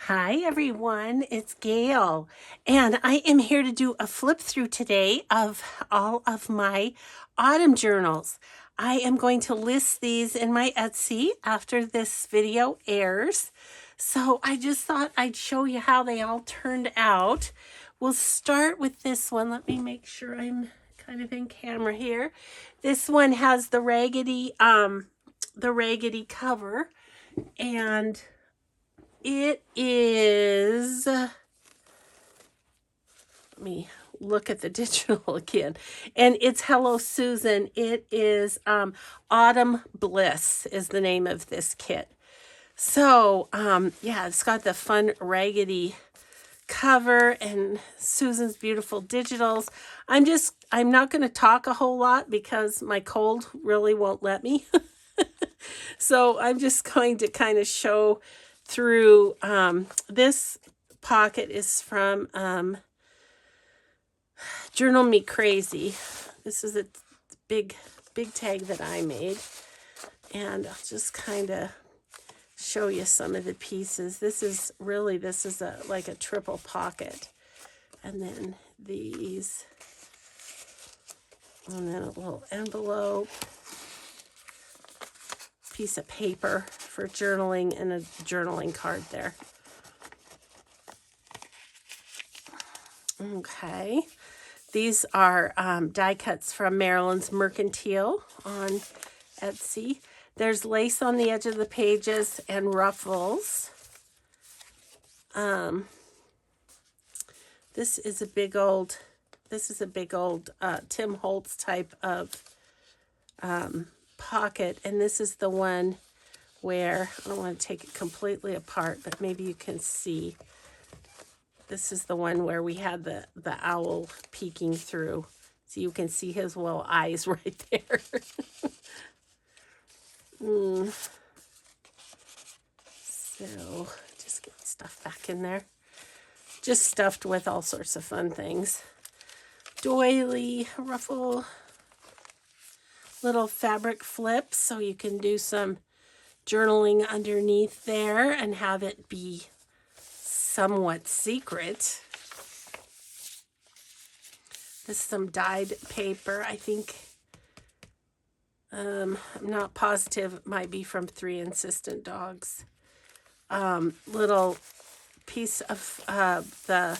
Hi everyone, it's Gail, and I am here to do a flip through today of all of my autumn journals. I am going to list these in my Etsy after this video airs. So I just thought I'd show you how they all turned out. We'll start with this one. Let me make sure I'm kind of in camera here. This one has the raggedy cover, and it is, let me look at the digital again, and it's Hello Susan. It is Autumn Bliss is the name of this kit. So yeah, it's got the fun raggedy cover and Susan's beautiful digitals. I'm not going to talk a whole lot because my cold really won't let me. So I'm just going to kind of show through. This pocket is from Journal Me Crazy. This is a big tag that I made, and I'll just kind of show you some of the pieces. This is like a triple pocket, and then these, and then a little envelope, piece of paper for journaling, and a journaling card there. Okay, these are die cuts from Maryland's Mercantile on Etsy. There's lace on the edge of the pages and ruffles. This is a big old Tim Holtz type of pocket, and this is the one where I don't want to take it completely apart, but maybe you can see. This is the one where we had the owl peeking through, so you can see his little eyes right there. So just get stuff back in there. Just stuffed with all sorts of fun things. Doily ruffle, little fabric flips, so you can do some journaling underneath there and have it be somewhat secret. This is some dyed paper. I think, I'm not positive, it might be from 3 Insistent Dogs. Little piece of the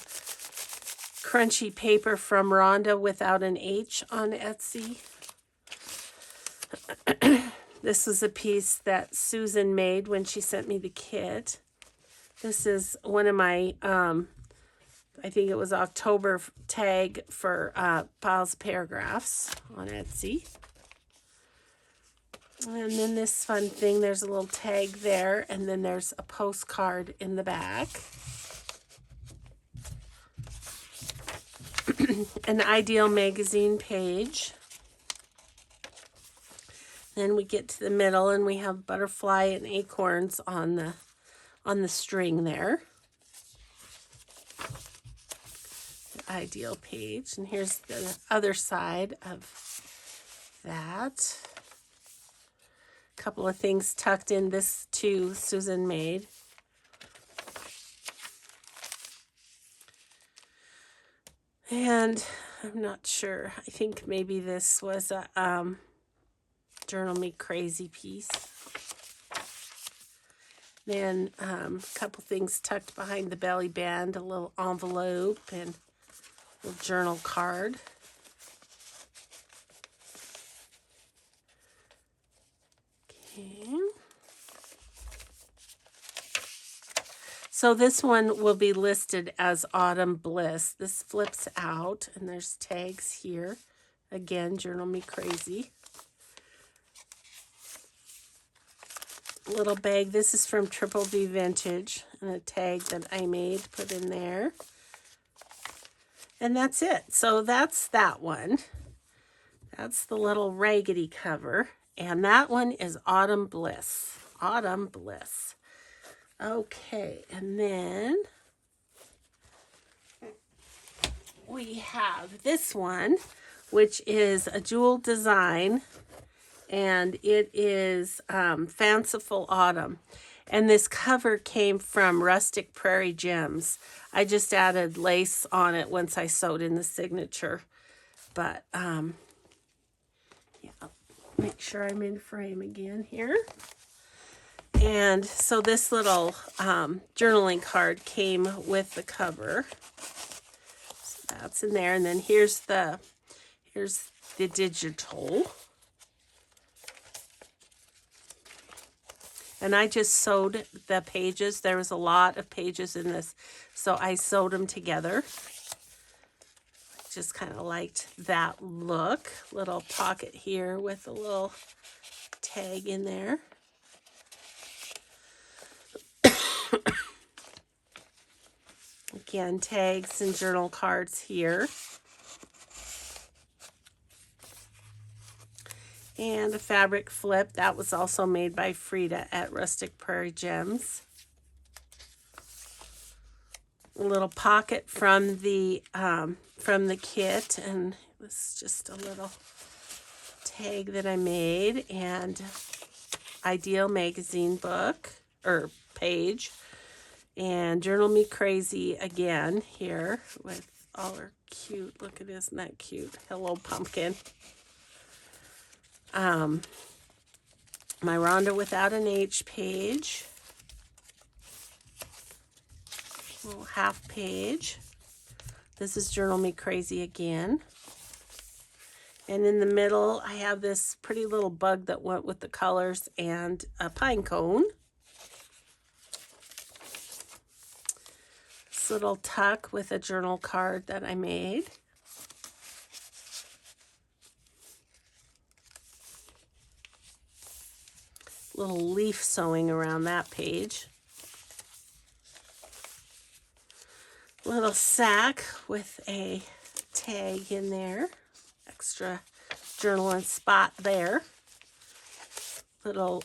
crunchy paper from Rhonda without an H on Etsy. This was a piece that Susan made when she sent me the kit. This is one of my, I think it was October tag for Piles Paragraphs on Etsy. And then this fun thing, there's a little tag there, and then there's a postcard in the back. An Ideal magazine page. Then we get to the middle, and we have butterfly and acorns on the string there. The Ideal page, and here's the other side of that. A couple of things tucked in. This too, Susan made. And I'm not sure. I think maybe this was a Journal Me Crazy piece. Then a couple things tucked behind the belly band, a little envelope and a little journal card. Okay. So this one will be listed as Autumn Bliss. This flips out, and there's tags here. Again, Journal Me Crazy. Little bag. This is from Triple V Vintage, and a tag that I made, put in there. And that's it. So that's that one. That's the little raggedy cover. And that one is Autumn Bliss. Autumn Bliss. Okay, and then we have this one, which is a jewel design, and it is Fanciful Autumn. And this cover came from Rustic Prairie Gems. I just added lace on it once I sewed in the signature. But, yeah, make sure I'm in frame again here. And so this little journaling card came with the cover. So that's in there. And then here's the digital. And I just sewed the pages. There was a lot of pages in this, so I sewed them together. Just kind of liked that look. Little pocket here with a little tag in there. Again, tags and journal cards here. And a fabric flip. That was also made by Frida at Rustic Prairie Gems. A little pocket from the kit, and this is just a little tag that I made, and Ideal magazine book or page, and Journal Me Crazy again here with all her cute. Look at, isn't that cute? Hello Pumpkin. My Rhonda Without an H page. Little half page. This is Journal Me Crazy again. And in the middle, I have this pretty little bug that went with the colors and a pine cone. This little tuck with a journal card that I made. Little leaf sewing around that page. Little sack with a tag in there. Extra journal and spot there. Little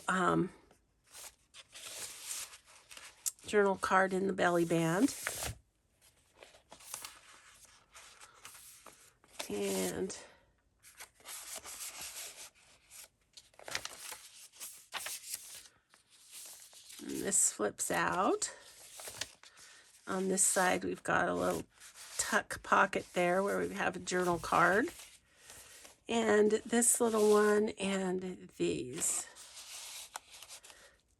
journal card in the belly band. And this flips out. On this side, we've got a little tuck pocket there where we have a journal card. And this little one and these.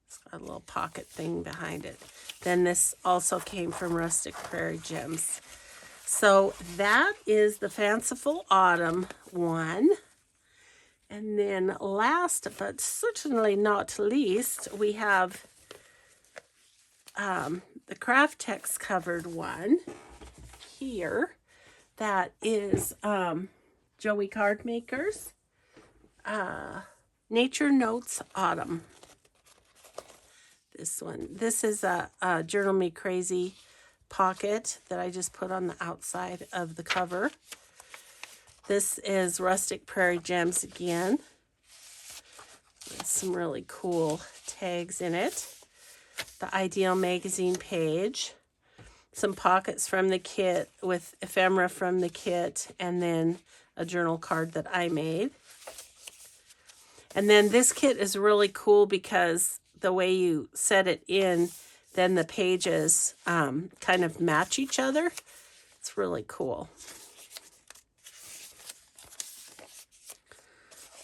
It's got a little pocket thing behind it. Then this also came from Rustic Prairie Gems. So that is the Fanciful Autumn one. And then last but certainly not least, we have the Craft Text covered one here. That is Joey Card Makers Nature Notes Autumn. This one. This is a Journal Me Crazy pocket that I just put on the outside of the cover. This is Rustic Prairie Gems again. With some really cool tags in it. The Ideal magazine page. Some pockets from the kit with ephemera from the kit, and then a journal card that I made. And then this kit is really cool because the way you set it in, then the pages kind of match each other. It's really cool.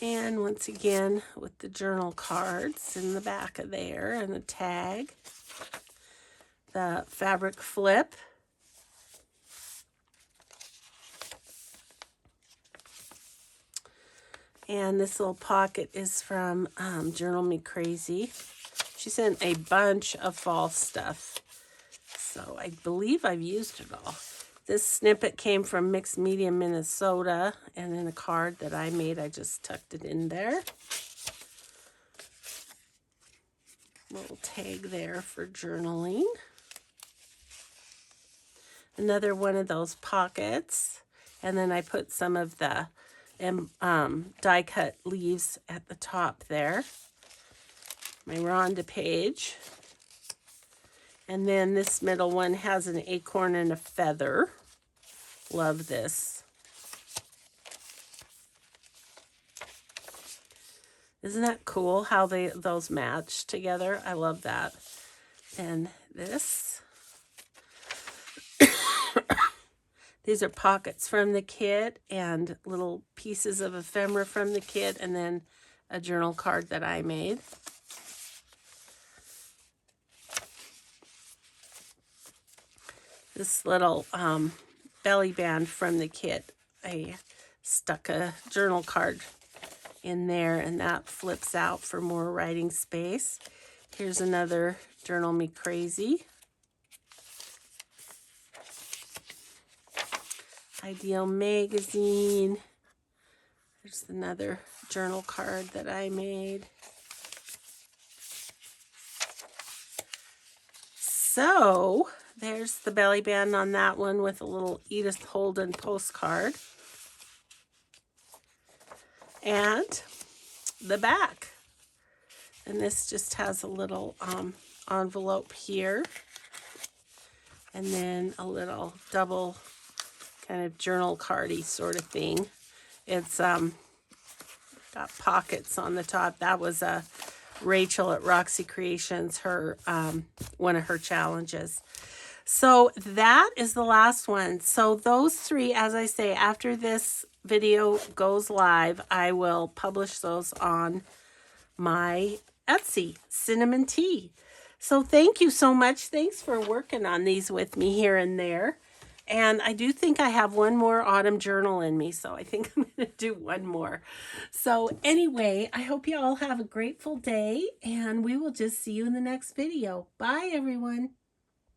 And once again, with the journal cards in the back of there and the tag. The fabric flip. And this little pocket is from Journal Me Crazy. She sent a bunch of fall stuff. So I believe I've used it all. This snippet came from Mixed Media, Minnesota. And in a card that I made, I just tucked it in there. Little tag there for journaling. Another one of those pockets. And then I put some of the die cut leaves at the top there. My Rhonda page. And then this middle one has an acorn and a feather. Love this. Isn't that cool how those match together? I love that. And this. These are pockets from the kit and little pieces of ephemera from the kit, and then a journal card that I made. This little belly band from the kit, I stuck a journal card in there, and that flips out for more writing space. Here's another Journal Me Crazy. Ideal Magazine. There's another journal card that I made. So there's the belly band on that one with a little Edith Holden postcard. And the back. And this just has a little envelope here. And then a little double kind of journal cardy sort of thing. It's got pockets on the top. That was Rachel at Roxy Creations, her one of her challenges. So that is the last one. So those three, as I say, after this video goes live, I will publish those on my Etsy, CinnamonT. So thank you so much. Thanks for working on these with me here and there. And I do think I have one more autumn journal in me, so I think I'm going to do one more. So anyway, I hope you all have a grateful day, and we will just see you in the next video. Bye, everyone.